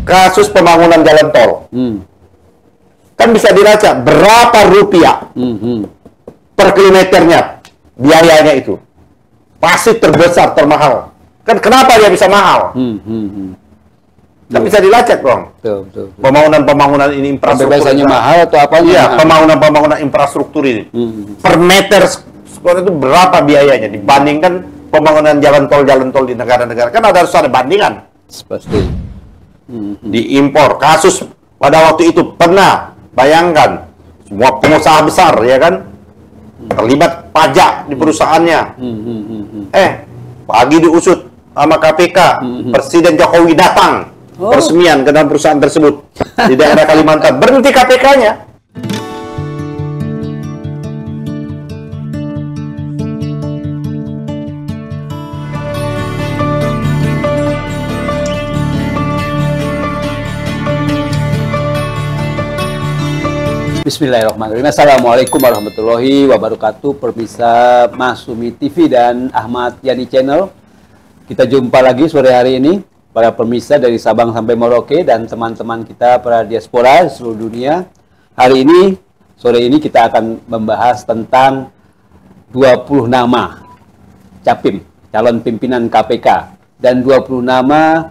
kasus pembangunan jalan tol. Kan bisa dilacak berapa rupiah per kilometernya biayanya itu. Pasti terbesar, termahal. Kan kenapa dia bisa mahal? Kan bisa dilacak dong. Betul. Pembangunan ini infrastruktur. Biasanya mahal atau apa? Iya, pembangunan infrastruktur ini. Per meter skor itu berapa biayanya dibandingkan pembangunan jalan tol di negara-negara. Kan harus ada bandingan. Pasti. Diimpor. Kasus pada waktu itu pernah, bayangkan, semua pengusaha besar, ya kan, terlibat pajak di perusahaannya. Pagi diusut sama KPK, Presiden Jokowi datang peresmian ke dalam perusahaan tersebut di daerah Kalimantan. Berhenti KPK-nya. Bismillahirrahmanirrahim. Assalamualaikum warahmatullahi wabarakatuh. Pemirsa Masumi TV dan Ahmad Yani Channel. Kita jumpa lagi sore hari ini, para pemirsa dari Sabang sampai Merauke dan teman-teman kita para diaspora di seluruh dunia. Hari ini, sore ini kita akan membahas tentang 20 nama Capim, calon pimpinan KPK, dan 20 nama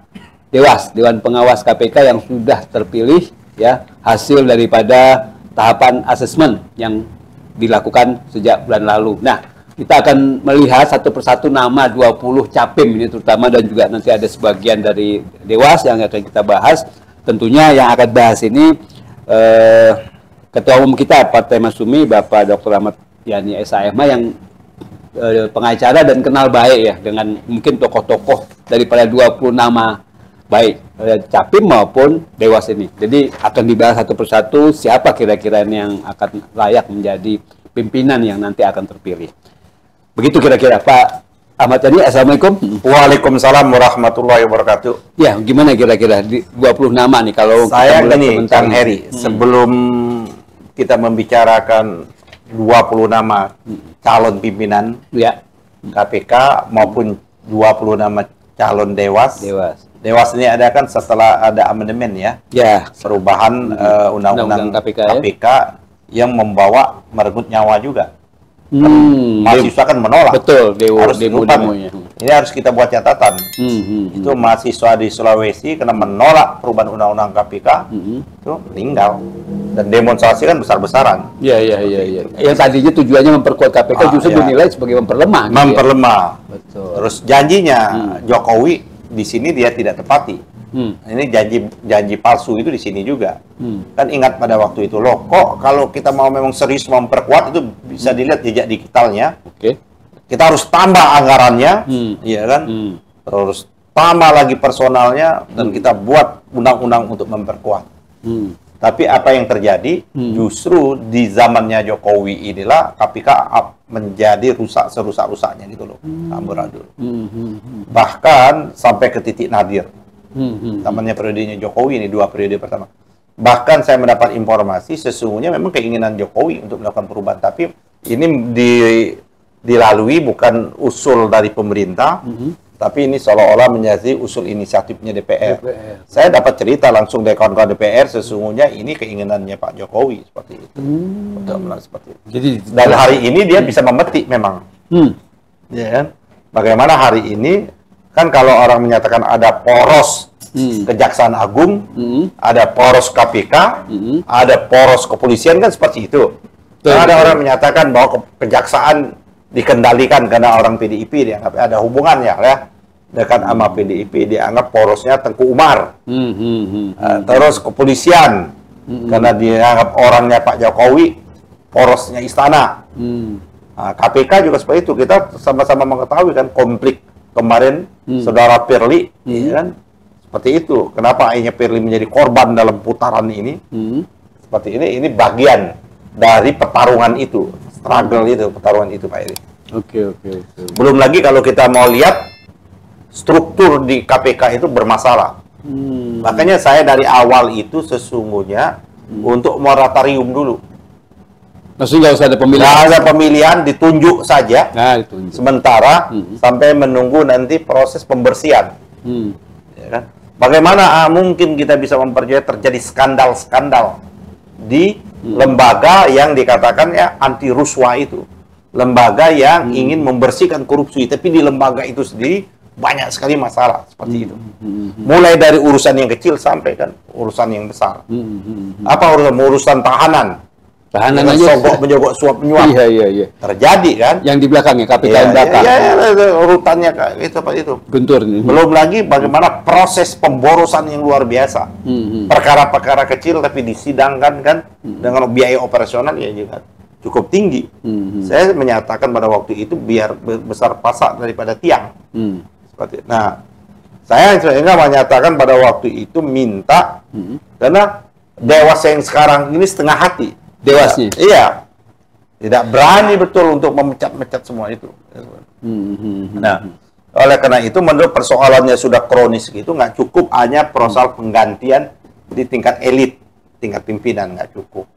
Dewan Pengawas KPK yang sudah terpilih, ya, hasil daripada tahapan asesmen yang dilakukan sejak bulan lalu. Nah, kita akan melihat satu persatu nama 20 capim ini terutama, dan juga nanti ada sebagian dari Dewas yang akan kita bahas. Tentunya yang akan bahas ini Ketua Umum kita Partai Masumi, Bapak Dr. Ahmad Yani SHM, yang pengacara dan kenal baik ya dengan mungkin tokoh-tokoh daripada 20 nama baik Capim maupun Dewas ini. Jadi akan dibahas satu persatu siapa kira-kira yang akan layak menjadi pimpinan yang nanti akan terpilih. Begitu kira-kira Pak Ahmad Yani. Assalamualaikum. Waalaikumsalam warahmatullahi wabarakatuh. Ya, gimana kira-kira 20 nama nih kalau saya gini, Kang Heri, sebelum kita membicarakan 20 nama calon pimpinan KPK maupun 20 nama calon Dewas ini ada kan setelah ada amandemen ya, perubahan undang-undang KPK yang membawa merenggut nyawa juga. Mahasiswa kan menolak. Betul, harus demonya. Ini harus kita buat catatan. Itu mahasiswa di Sulawesi karena menolak perubahan undang-undang KPK itu meninggal, dan demonstrasi kan besar-besaran. Iya. Yang tadinya tujuannya memperkuat KPK justru dinilai sebagai memperlemah. Betul. Terus janjinya Jokowi di sini dia tidak tepati. Ini janji palsu itu di sini juga. Kan ingat pada waktu itu, loh, kok kalau kita mau memang serius memperkuat itu bisa dilihat jejak digitalnya. Kita harus tambah anggarannya, iya kan? Terus tambah lagi personalnya, dan kita buat undang-undang untuk memperkuat. Tapi apa yang terjadi? Justru di zamannya Jokowi inilah KPK menjadi rusak serusak-rusaknya gitu loh, amburadul. Bahkan sampai ke titik nadir. Zamannya periodenya Jokowi ini, 2 periode pertama. Bahkan saya mendapat informasi sesungguhnya memang keinginan Jokowi untuk melakukan perubahan, tapi ini dilalui bukan usul dari pemerintah, tapi ini seolah-olah menjadi usul inisiatifnya DPR. Saya dapat cerita langsung dari kawan-kawan DPR, sesungguhnya ini keinginannya Pak Jokowi seperti itu. Seperti itu. Jadi, dan hari ini dia bisa memetik memang. Ya kan? Bagaimana hari ini, kan kalau orang menyatakan ada poros Kejaksaan Agung, ada poros KPK, ada poros kepolisian, kan seperti itu. Ada orang menyatakan bahwa kejaksaan dikendalikan karena orang PDIP, dianggap ada hubungannya ya dekat sama PDIP, dianggap porosnya Tengku Umar. Terus kepolisian karena dianggap orangnya Pak Jokowi, porosnya istana. KPK juga seperti itu. Kita sama-sama mengetahui kan konflik kemarin saudara Firly, ya kan? Seperti itu. Kenapa akhirnya Firly menjadi korban dalam putaran ini? Seperti ini bagian dari pertarungan itu, struggle itu, pertarungan itu, Pak Eri. Oke. Belum lagi kalau kita mau lihat struktur di KPK itu bermasalah. Makanya saya dari awal itu sesungguhnya untuk moratorium dulu. Maksudnya nggak usah ada pemilihan? Nggak ada pemilihan, ditunjuk saja. Sementara sampai menunggu nanti proses pembersihan. Ya kan? Bagaimana mungkin kita bisa mempercayai terjadi skandal-skandal di lembaga yang dikatakan ya anti ruswa itu, lembaga yang ingin membersihkan korupsi, tapi di lembaga itu sendiri banyak sekali masalah seperti itu. Mulai dari urusan yang kecil sampai kan urusan yang besar. Apa urusan tahanan? Tahanan aja sogok menyogok suap menyuap. Iya. Terjadi kan? Yang di belakangnya KPK yang belakang. Iya, urutannya itu Pak itu. Guntur. Belum lagi bagaimana proses pemborosan yang luar biasa. Perkara-perkara kecil tapi disidangkan kan dengan biaya operasional ya juga cukup tinggi. Saya menyatakan pada waktu itu biar besar pasak daripada tiang. Seperti. Nah, saya menyatakan pada waktu itu minta karena Dewas yang sekarang ini setengah hati. Dewasnya? Iya. Tidak berani betul untuk memecat-mecat semua itu. Nah, oleh karena itu menurut persoalannya sudah kronis gitu, nggak cukup hanya persoal penggantian di tingkat elit, tingkat pimpinan, nggak cukup.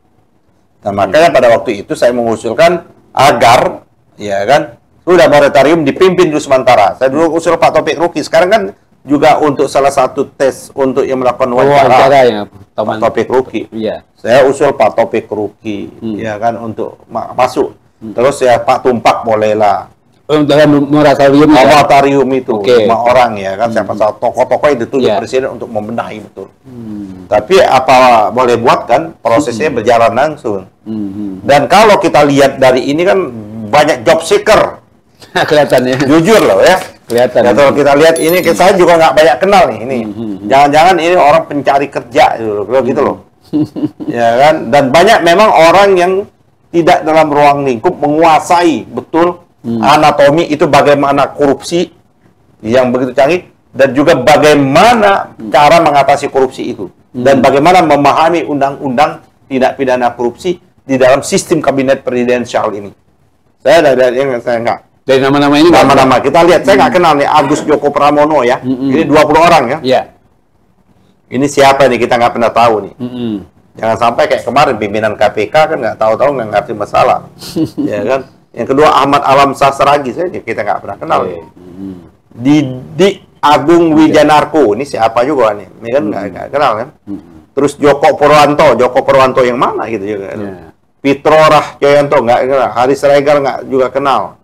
Nah, makanya pada waktu itu saya mengusulkan agar, ya kan, sudah moratorium dipimpin dulu sementara. Saya dulu usul Pak Taufik Ruki, sekarang kan juga untuk salah satu tes untuk yang melakukan wawancara ya, Pak Taufik Ruki. Iya. Saya usul Pak Taufik Ruki, ya kan, untuk masuk. Terus ya Pak Tumpak bolehlah. Dalam moratorium itu 5 orang ya kan, siapa tahu tokoh-tokoh itu tuh presiden untuk membenahi betul. Tapi apa boleh buat kan, prosesnya berjalan langsung. Dan kalau kita lihat dari ini kan banyak job seeker. Kelihatannya. Jujur loh ya. Kelihatan. Ya, kalau kita lihat ini, saya juga nggak banyak kenal nih ini. Jangan-jangan ini orang pencari kerja gitu loh. Ya kan? Dan banyak memang orang yang tidak dalam ruang lingkup menguasai betul anatomi itu bagaimana korupsi yang begitu canggih dan juga bagaimana cara mengatasi korupsi itu dan bagaimana memahami undang-undang tindak pidana korupsi di dalam sistem kabinet presidensial ini. Saya nggak. Dari nama-nama ini nama-nama kita lihat, saya nggak kenal nih Agus Joko Pramono ya. Ini 20 orang ya. Iya. Ini siapa nih, kita nggak pernah tahu nih. Jangan sampai kayak kemarin pimpinan KPK kan nggak tahu-tahu nggak ngerti masalah. Ya kan. Yang kedua Ahmad Alam Sasragi, kita nggak pernah kenal. Didi Agung Wijanarko, ini siapa juga nih? Ini kan nggak kenal kan. Terus Joko Purwanto yang mana gitu juga. Pitro Rahjoyanto nggak kenal. Haris Regal nggak juga kenal.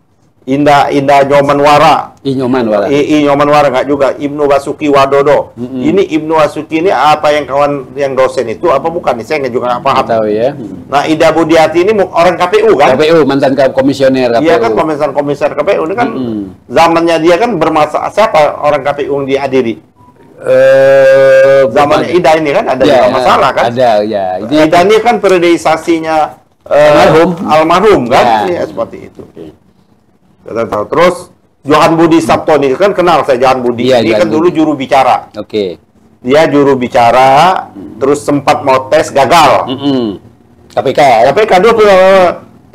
Indah Nyomanwara. Nyomanwara nggak juga. Ibnu Basuki Wadodo. Ini Ibnu Basuki ini apa yang kawan yang dosen itu apa bukan? Saya juga nggak paham. Tahu ya. Nah, Ida Budiati ini orang KPU kan? KPU, mantan komisioner KPU. Iya kan, komisioner KPU ini kan zamannya dia kan bermasalah. Siapa orang KPU yang dihadiri? Zamannya Ida ini kan ada masalah kan? Ada ya. Ida ini kan periodisasinya almarhum kan? Iya seperti itu. Kita tahu. Terus Johan Budi Sabto ini kan kenal saya Johan Budi. Ini kan dulu juru bicara. Dia juru bicara, terus sempat mau tes gagal. KPK dulu,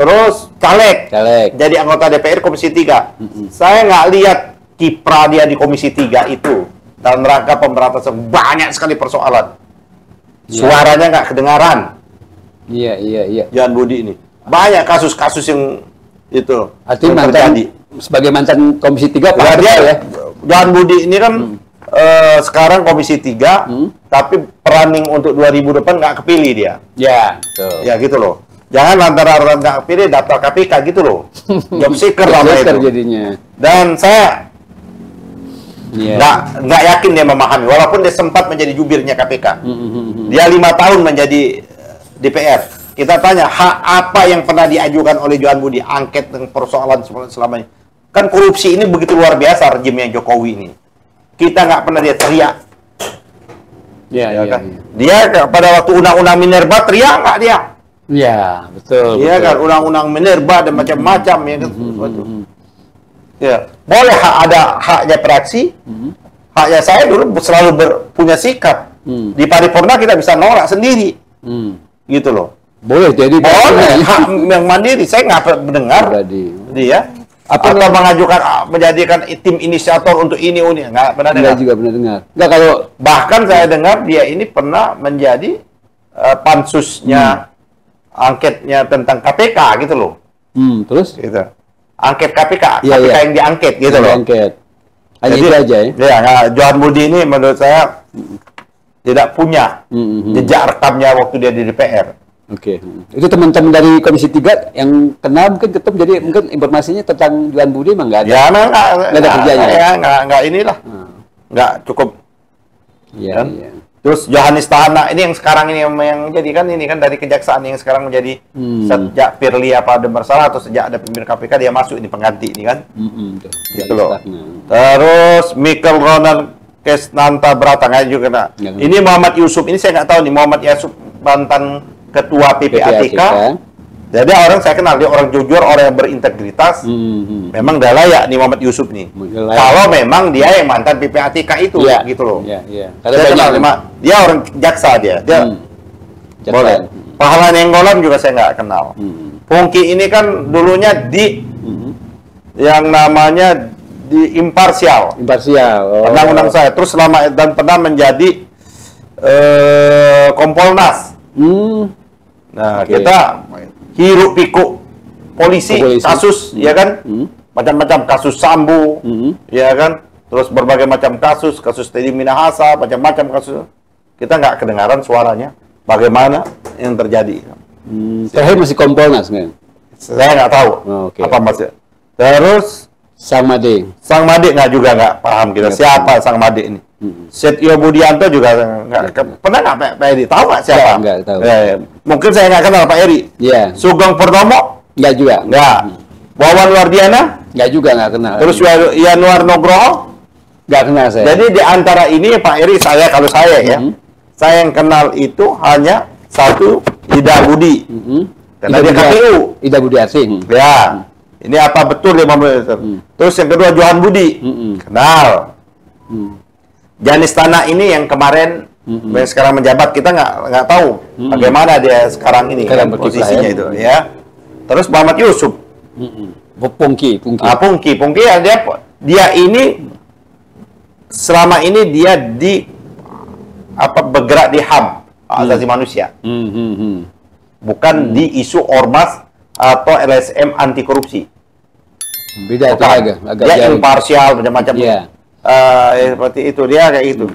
terus caleg. Jadi anggota DPR Komisi 3. Saya nggak lihat kiprah dia di Komisi 3 itu dalam rangka pemberantasan banyak sekali persoalan. Suaranya nggak kedengaran. Iya. Johan Budi ini banyak kasus-kasus yang itu terjadi. Sebagai mantan Komisi 3 ya. Johan Budi ini kan sekarang Komisi 3 tapi running untuk 2000 depan nggak kepilih dia. Ya, betul. Ya gitu loh. Jangan lantaran nggak kepilih daftar KPK gitu loh. Job seeker lama itu. Jadinya. Dan saya nggak yakin dia memahami. Walaupun dia sempat menjadi jubirnya KPK. Dia 5 tahun menjadi DPR. Kita tanya, hak apa yang pernah diajukan oleh Johan Budi? Angket dengan persoalan selama ini. Kan korupsi ini begitu luar biasa rejimnya Jokowi ini. Kita nggak pernah dia teriak. Kan? Dia pada waktu undang-undang Minerba teriak nggak dia? Iya, betul. Iya kan, undang-undang Minerba dan macam-macam ya kan. Ya, boleh ada haknya praksi. Haknya saya dulu selalu punya sikap. Di paripurna kita bisa nolak sendiri. Gitu loh. Boleh jadi hak yang mandiri. Saya nggak mendengar dia atau mengajukan menjadikan tim inisiator untuk ini nggak pernah dengar. Juga pernah dengar. Nggak, kalau bahkan saya dengar dia ini pernah menjadi pansusnya angketnya tentang KPK gitu loh. Terus gitu. Angket KPK yang diangket gitu loh. Hanya itu aja ya. Johan Budi ini menurut saya tidak punya jejak rekamnya waktu dia di DPR. Oke. Itu teman-teman dari Komisi 3 yang kenal mungkin ketemu, jadi mungkin informasinya tentang Johan Budi emang nggak ada. Ya, nggak ada kerjanya. Ya, nggak inilah. Nggak cukup. Iya, Kan? iya. Terus Johannes Tahana ini yang sekarang ini yang jadi kan ini kan dari kejaksaan yang sekarang menjadi sejak Firly apa ada bersalah atau sejak ada pimpinan KPK dia masuk ini pengganti ini kan. Gitu loh. Terus Michael Ronan Kesnanta Bratang juga nah. Ini Muhammad Yusuf ini saya nggak tahu nih Muhammad Yusuf mantan ketua PPATK. Jadi orang saya kenal dia orang jujur, orang yang berintegritas. Memang dah layak nih Muhammad Yusuf nih. Kalau memang dia yang mantan PPATK itu gitu loh. Saya kenal dia orang jaksa dia. Boleh. Pahala Nenggolan juga saya nggak kenal. Pungki ini kan dulunya di yang namanya di imparsial. Undang-undang saya. Terus selama dan pernah menjadi Kompolnas. Nah, kita hiruk pikuk polisi, kasus, ya kan? Macam-macam kasus Sambo, ya kan? Terus berbagai macam kasus Teddy Minahasa, macam-macam kasus. Kita nggak kedengaran suaranya. Bagaimana yang terjadi? Terakhir masih Kompolnas, kan? Saya nggak tahu apa maksudnya. Terus Sang Made nggak paham kita siapa Sang Made ini. Setio Budianto juga nggak pernah Pak Eri tahu nggak siapa? Nggak tahu. Mungkin saya nggak kenal Pak Eri. Sugeng Purnomo nggak juga. Wawan Wardiana nggak juga, nggak kenal. Terus Yanuar Nugroho nggak kenal saya. Jadi di antara ini Pak Eri kalau saya ya saya yang kenal itu hanya satu Ida Budi. Karena dia KPU. Ida Budi Asing. Ya. Ini apa betul 5 meter. Terus yang kedua Johan Budi. Kenal. Janis Tanah ini yang kemarin yang sekarang menjabat, kita nggak tahu bagaimana dia sekarang ini kan posisinya itu ya. Terus Muhammad Yusuf. Pungki ya dia ini selama ini dia bergerak di HAM asasi manusia. Bukan di isu ormas atau LSM anti korupsi. Beda itu agak dia imparsial macam-macam. Seperti itu dia kayak gitu.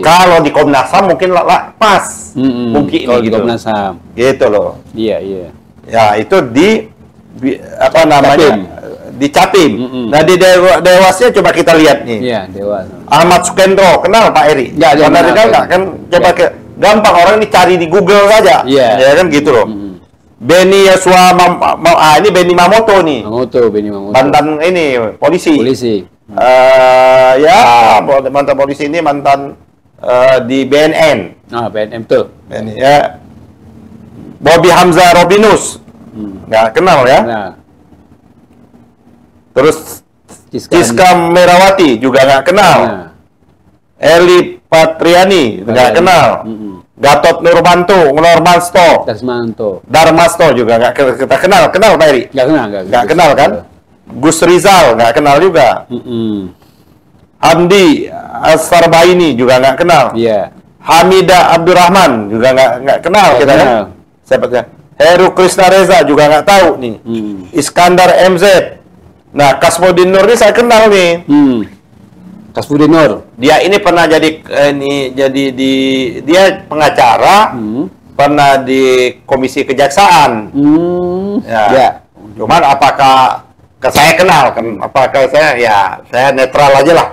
Kalau di Komnas HAM mungkin pas. Mungkin kalau gitu. Di Komnas HAM. Gitu loh. Iya. Ya, itu apa namanya? Di Capim. Nah, di Dewasnya coba kita lihat nih. Iya, Dewas. Ahmad Sukendro, kenal Pak Eri? Enggak, kan coba gampang orang ini cari di Google saja. Ya kan gitu loh. Beni Yasua ini Beni Mamoto nih. Beni Mamoto. Mantan ini polisi. Mantan polisi ini mantan di BNN. BNN tuh. Ya. Bobby Hamzah Robinus. Nggak kenal ya. Terus Siska Merawati juga nggak kenal. Eli Patriani nggak kenal. Gatot Nurmanto, Darmasto juga nggak kita kenal Pak Eri? Nggak kenal kan? Gus Rizal nggak kenal juga. Hamdi Asfarbaini juga nggak kenal. Hamida Abdurrahman juga nggak kenal kita kan? Siapa? Heru Krishna Reza juga nggak tahu nih. Iskandar MZ. Nah, Kasmudin Nur ini saya kenal nih. Kasmudin Nur. Dia ini pernah jadi dia pengacara, pernah di Komisi Kejaksaan. Cuman apakah saya kenal kan? Apakah saya netral aja lah.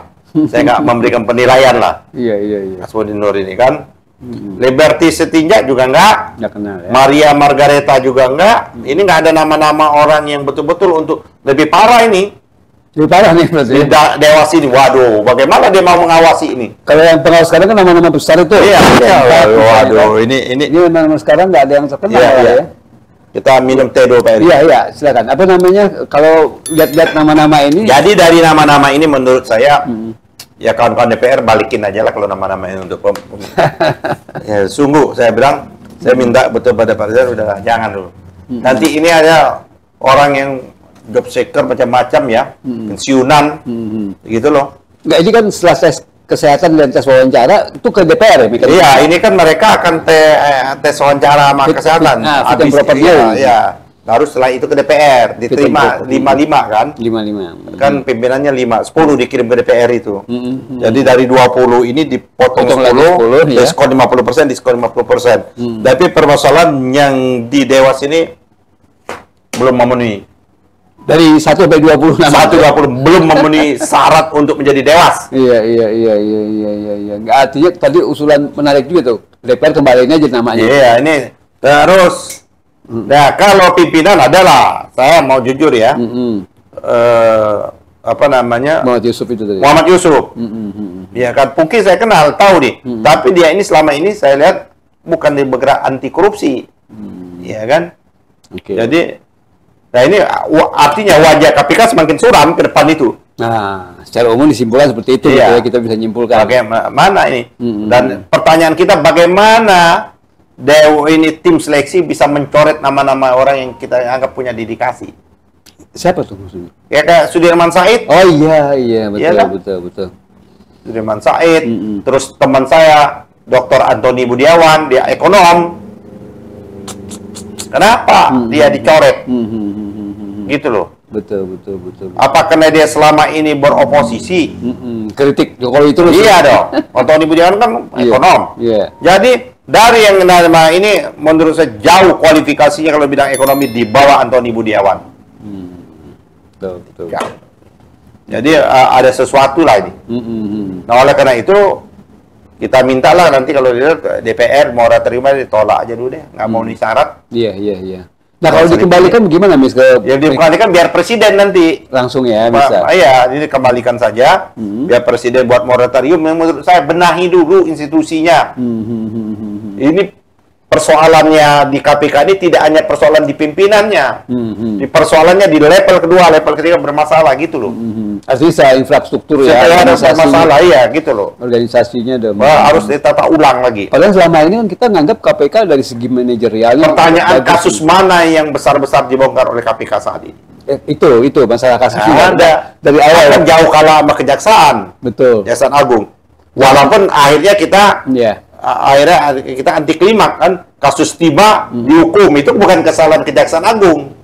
Saya nggak memberikan penilaian lah. Iya. Kasmudin Nur ini kan. Liberty Setinjak juga nggak kenal ya. Maria Margareta juga nggak. Ini nggak ada nama-nama orang yang betul-betul untuk lebih parah ini. Lebih parah nih berarti. Dewas ini, waduh, bagaimana dia mau mengawasi ini? Kalau yang pengawas sekarang kan nama-nama besar itu. Waduh, ini nama-nama sekarang nggak ada yang terkenal ya. Kita minum teh dulu, Pak Eri. Iya, silakan. Apa namanya? Kalau lihat-lihat nama-nama ini. Jadi dari nama-nama ini menurut saya. Ya kawan-kawan DPR balikin aja lah kalau nama-nama ini untuk ya, sungguh saya bilang saya minta betul pada Pak Rizal udahlah jangan dulu. Nanti ini ada orang yang job seeker macam-macam ya, pensiunan gitu loh. Enggak, ini kan setelah tes kesehatan dan tes wawancara itu ke DPR ya? Iya, ini kan mereka akan tes wawancara sama kesehatan. Habis berapa bulan? Ya. Baru setelah itu ke DPR, diterima 55 kan? 55. Kan pimpinannya 10 dikirim ke DPR itu. Jadi dari 20 ini dipotong 10, ya. diskon 50%, diskon 50%. Tapi permasalahan yang di Dewas ini belum memenuhi. Dari 1 sampai 20 nama. 1-20 belum memenuhi syarat untuk menjadi Dewas. Iya. Artinya tadi usulan menarik juga tuh. DPR kembaliin aja namanya. Iya, ini terus. Nah, kalau pimpinan adalah, saya mau jujur ya, apa namanya? Muhammad Yusuf itu tadi. Muhammad Yusuf. Ya kan, Puki saya kenal, tahu nih. Tapi dia ini selama ini saya lihat bukan di bergerak anti korupsi. Ya kan? Jadi, nah ini artinya wajah KPK semakin suram ke depan itu. Nah, secara umum disimpulkan seperti itu, Iya. gitu ya, kita bisa nyimpulkan. Bagaimana ini? Dan pertanyaan kita, bagaimana ini tim seleksi bisa mencoret nama-nama orang yang kita anggap punya dedikasi? Siapa tuh maksudnya? Ya kayak Sudirman Said. Oh iya, betul, Iya kan? betul. Sudirman Said, terus teman saya Dr. Antoni Budiawan, dia ekonom. Kenapa dia dicoret? Gitu loh. Betul. Apa karena dia selama ini beroposisi? Kritik Jokowi itu. Iya dong. Antoni Budiawan kan ekonom. Iya. Jadi dari yang nama ini menurut saya jauh kualifikasinya kalau bidang ekonomi di bawah Antoni Budiawan. Betul. Ya. Jadi ada sesuatu lah ini. Nah oleh karena itu kita mintalah nanti kalau DPR moratorium ditolak aja dulu deh, nggak mau syarat. Iya. Nah kalau dikembalikan gimana Mis ke? Ya dikembalikan biar presiden nanti. Langsung ya bisa. Iya, ini kembalikan saja. Biar presiden buat moratorium. Yang menurut saya benahi dulu institusinya. Ini persoalannya di KPK ini tidak hanya persoalan di pimpinannya. Di persoalannya di level kedua, level ketiga bermasalah gitu loh. Artinya secara infrastruktur ya. Setelah ada masalah ya gitu loh. Organisasinya harus ditata ulang lagi. Padahal selama ini kan kita nganggap KPK dari segi manajerialnya. Pertanyaan kasus mana yang besar-besar dibongkar oleh KPK saat ini? Itu masalah kasus ada dari awal kan jauh kalah sama kejaksaan. Betul. Kejaksaan Agung. Walaupun akhirnya kita anti klimaks kan, kasus tiba dihukum itu bukan kesalahan Kejaksaan Agung.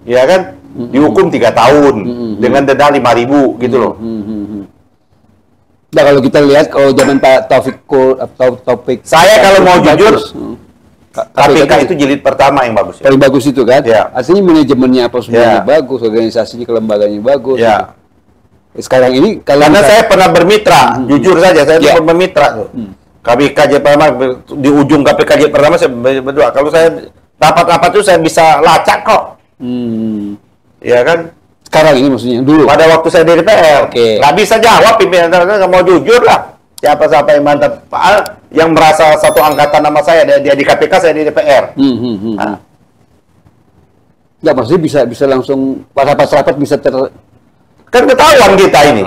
Ya kan? Dihukum 3 tahun dengan denda 5.000 gitu loh. Nah kalau kita lihat kalau zaman Pak Taufik saya kalau mau jujur KPK itu jilid pertama yang bagus. Paling bagus itu kan? Ya. Artinya manajemennya apa semuanya bagus, organisasinya, kelembagaannya bagus. Ya. Sekarang ini karena saya pernah bermitra, jujur saja saya pernah bermitra tuh. KPK pertama di ujung KPK pertama saya berdua. Kalau saya rapat-rapat itu saya bisa lacak kok. Ya kan? Sekarang ini maksudnya dulu. Pada waktu saya di DPR, nggak bisa jawab pimpinan, nggak mau jujur lah. Siapa yang mantap, yang merasa satu angkatan nama saya, dia di KPK, saya di DPR. Nggak, maksudnya bisa langsung rapat-rapat bisa kan ketahuan kita ini.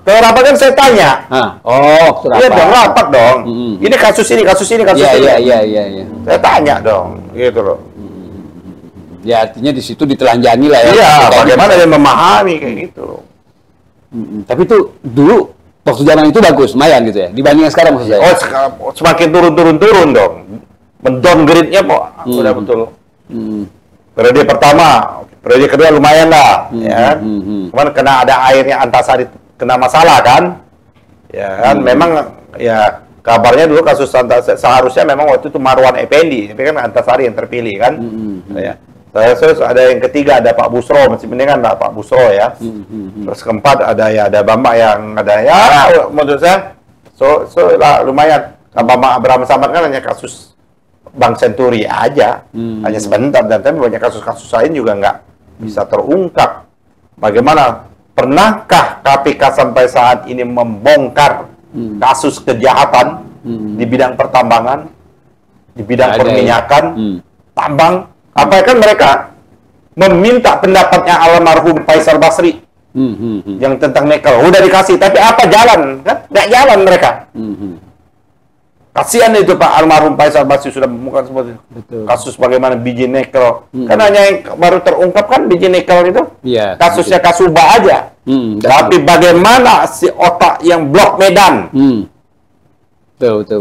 Kalau rapat kan saya tanya. Iya dong, rapat dong. Ini kasus ini. Iya. Saya tanya dong, gitu loh. Ya artinya di situ ditelanjani lah ya. Iya, bagaimana dia memahami kayak gitu loh. Tapi itu dulu waktu zaman itu bagus, lumayan gitu ya. Dibandingkan sekarang maksud saya. Semakin turun dong. Mendowngrade-nya kok udah betul. Periode pertama, periode kedua lumayan lah, ya. Cuman kena ada airnya Antasari kena masalah kan, ya kan. Memang ya kabarnya dulu kasus seharusnya memang waktu itu Marwan Effendi, tapi kan Antasari yang terpilih kan. Ya. Terus ada yang ketiga ada Pak Busro, masih mendingan lah Pak Busro ya. Terus keempat ada Bambang yang ada ya menurut saya lah lumayan. Bambang Abraham Samad kan hanya kasus Bank Senturi aja, hanya sebentar, dan tapi banyak kasus-kasus lain juga nggak bisa terungkap. Bagaimana, pernahkah KPK sampai saat ini membongkar kasus kejahatan di bidang pertambangan, di bidang perminyakan, tambang? Apa kan mereka meminta pendapatnya almarhum Faisal Basri yang tentang nikel, udah dikasih, tapi apa jalan? Kan nggak jalan mereka. Kasihan itu Pak almarhum Faisal Basri sudah bukan seperti kasus bagaimana biji nikel. Kan hanya yang baru terungkap kan biji nikel itu. Kasusnya Kasuba aja. Tapi bagaimana si otak yang blok Medan?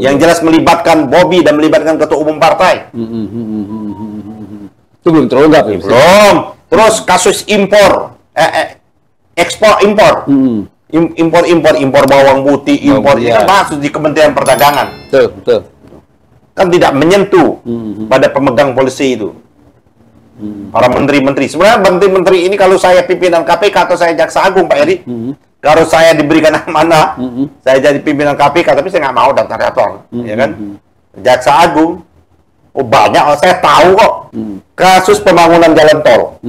Yang jelas melibatkan Bobby dan melibatkan ketua umum partai. Itu belum terungkap ya? Belum. Terus kasus impor, ekspor impor, impor bawang putih, impor ini kan masuk di Kementerian Perdagangan. Betul. Kan tidak menyentuh pada pemegang polisi itu. Para menteri-menteri. Sebenarnya menteri-menteri ini kalau saya pimpinan KPK atau saya Jaksa Agung, Pak Eri, kalau saya diberikan amanah, saya jadi pimpinan KPK, tapi saya nggak mau daftar, ya kan? Jaksa Agung, banyak, saya tahu kok, kasus pembangunan jalan tol.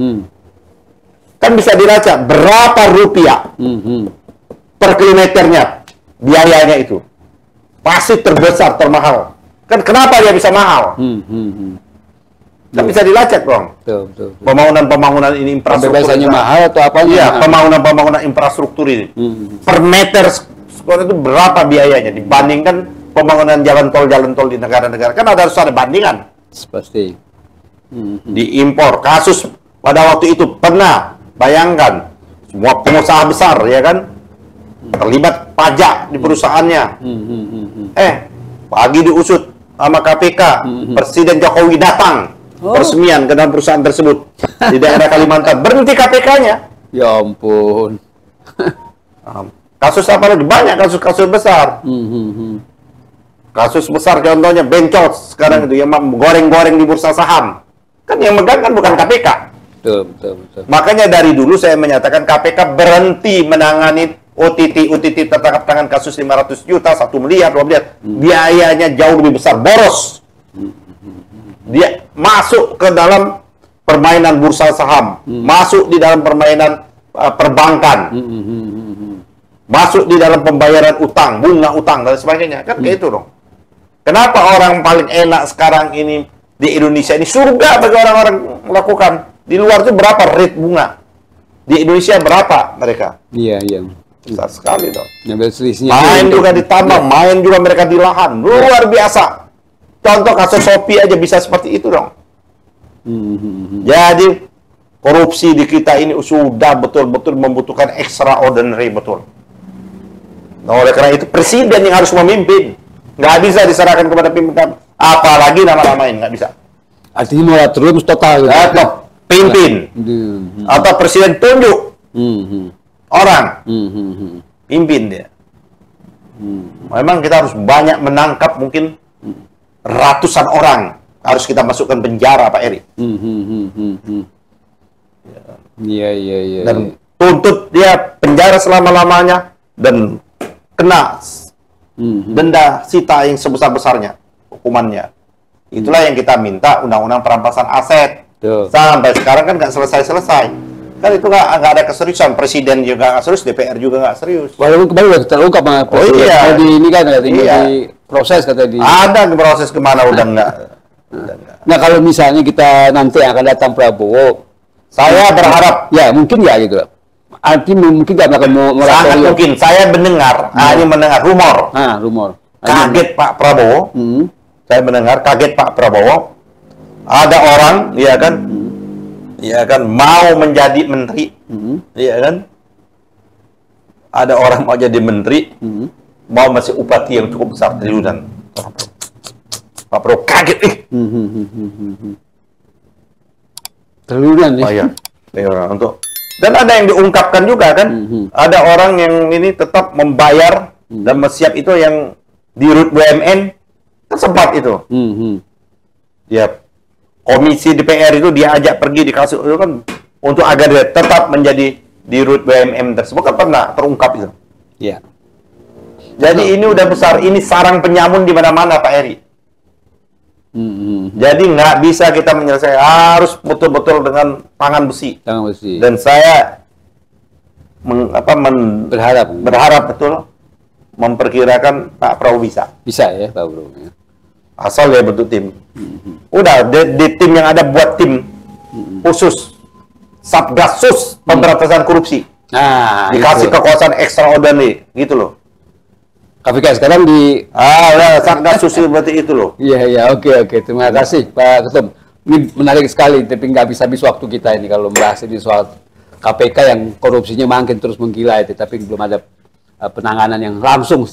Kan bisa dilacak berapa rupiah per kilometernya biayanya itu. Pasti terbesar, termahal. Kan kenapa dia bisa mahal? Kan bisa dilacak dong. Betul. Pembangunan ini infrastruktur. Biasanya mahal atau apa? Iya, pembangunan infrastruktur ini. Per meter skor itu berapa biayanya dibandingkan pembangunan jalan tol di negara-negara. Kan harus ada bandingan. Pasti. Diimpor. Kasus pada waktu itu pernah, bayangkan, semua pengusaha besar, ya kan, terlibat pajak di perusahaannya. Pagi diusut sama KPK, Presiden Jokowi datang peresmian ke dalam perusahaan tersebut di daerah Kalimantan. Berhenti KPK-nya. Ya ampun. Kasus apa lagi? Banyak kasus-kasus besar. Kasus besar contohnya Bencos sekarang itu yang goreng-goreng di bursa saham. Kan yang megang kan bukan KPK. Betul. Makanya dari dulu saya menyatakan KPK berhenti menangani OTT tertangkap tangan kasus 500 juta, 1 miliar, 2 miliar. Biayanya jauh lebih besar, boros. Dia masuk ke dalam permainan bursa saham, masuk di dalam permainan perbankan, masuk di dalam pembayaran utang, bunga utang, dan sebagainya. Kan kayak itu dong. Kenapa orang paling enak sekarang ini di Indonesia ini surga bagi orang-orang melakukan? Di luar itu berapa rate bunga? Di Indonesia berapa mereka? Iya. Besar sekali dong. Main juga di tambang, main juga mereka di lahan. Luar biasa. Contoh kasus Shopee aja bisa seperti itu dong. Jadi korupsi di kita ini sudah betul-betul membutuhkan extraordinary betul. Nah, oleh karena itu presiden yang harus memimpin. Nggak bisa diserahkan kepada pimpinan. Apalagi nama-namain, nggak bisa. Artinya moratorium total. Atau pimpin. Atau presiden tunjuk. Orang pimpin dia. Memang kita harus banyak menangkap, mungkin ratusan orang harus kita masukkan penjara, Pak Eri. Iya. Dan tuntut dia penjara selama-lamanya dan kena denda sita yang sebesar-besarnya hukumannya. Itulah yang kita minta, undang-undang perampasan aset. Sampai sekarang kan nggak selesai-selesai. Kan itu nggak ada keseriusan. Presiden juga nggak serius, DPR juga nggak serius. Walaupun kemarin udah terungkap sama Presiden. Iya. Ini kan di proses katanya. Ada proses kemana udah nggak. Nah kalau misalnya kita nanti akan datang Prabowo, saya berharap ya mungkin ya gitu. Artinya mungkin nggak akan sangat mungkin. Saya mendengar, ini mendengar rumor. Rumor. Kaget Pak Prabowo. Saya mendengar kaget Pak Prabowo. Ada orang, ya kan mau menjadi menteri, ya kan? Ada orang mau jadi menteri, mau masih upati yang cukup besar, triliunan. Pak Prabowo kaget nih. Triliunan nih. Oh iya, untuk. Dan ada yang diungkapkan juga kan, ada orang yang ini tetap membayar dan siap itu yang di RUT BUMN kan sempat itu. Ya. Komisi DPR itu dia ajak pergi dikasih itu kan untuk agar dia tetap menjadi di RUT BUMN tersebut kan pernah terungkap itu. Iya. Jadi ini udah besar, ini sarang penyamun di mana-mana Pak Eri. Jadi nggak bisa kita menyelesaikan, harus betul-betul dengan tangan besi. Dan saya berharap betul memperkirakan Pak Prabowo bisa. Bisa ya Pak Prabowo. Asal dia bentuk tim. Udah, di tim yang ada buat tim khusus Satgasus pemberantasan korupsi. Nah, dikasih kekuasaan extraordinary gitu loh. KPK sekarang di Satgasus berarti itu loh. Iya, oke. Terima kasih Pak Ketum. Ini menarik sekali, tapi nggak bisa habis waktu kita ini kalau membahas ini soal KPK yang korupsinya makin terus menggila itu, tapi belum ada penanganan yang langsung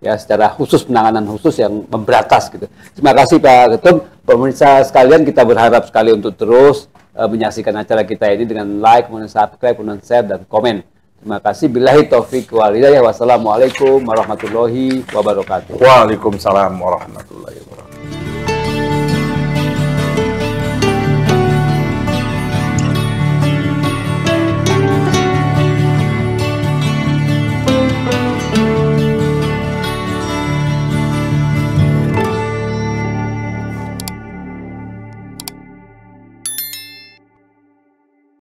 ya secara khusus, penanganan khusus yang memberantas gitu. Terima kasih Pak Ketum. Pemirsa sekalian, kita berharap sekali untuk terus menyaksikan acara kita ini dengan like, kemudian subscribe, kemudian share dan komen. Terima kasih. Billahi taufik wal hidayah. Wassalamualaikum warahmatullahi wabarakatuh. Waalaikumsalam warahmatullahi wabarakatuh.